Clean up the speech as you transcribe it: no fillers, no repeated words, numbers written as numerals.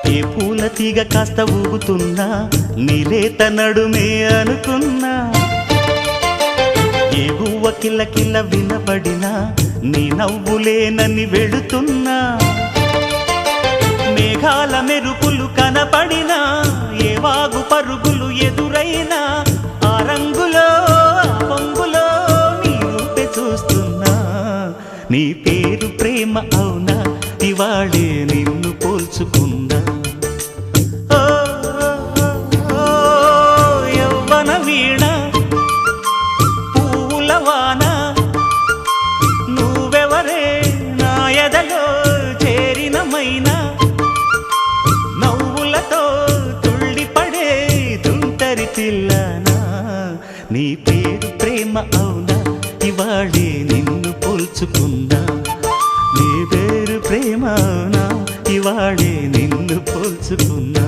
ఏ పూల తీగ కాస్త ఊగుతున్నా నీలేత నడుమే అనుకున్నా ఏ గువ్వ కిల్ల కిల్ల వినబడినా నీ నవ్వులేనని వెళుతున్నా మేఘాల మెరుపులు కనపడినా ఏ వాగు పరుగులు ఎదురైనా ఆ రంగులో ఆ పొంగులో నీ రూపే చూస్తున్నా నీ పేరు ప్రేమ అవునా ఇవాళే నిన్ను పోల్చుకున్నా యవ్వన వీణ పూల వాన నువ్వెవరే నా ఎదలో చేరిన మైనా నవ్వులతో తుళ్ళిపడే తుంటరి పిల్లనా నీ పేరు ప్రేమ అవునా ఇవాళే నిన్ను పోల్చుకున్నా నీ పేరు ప్రేమ అవునా ఇవాళే నిన్ను పోల్చుకున్నా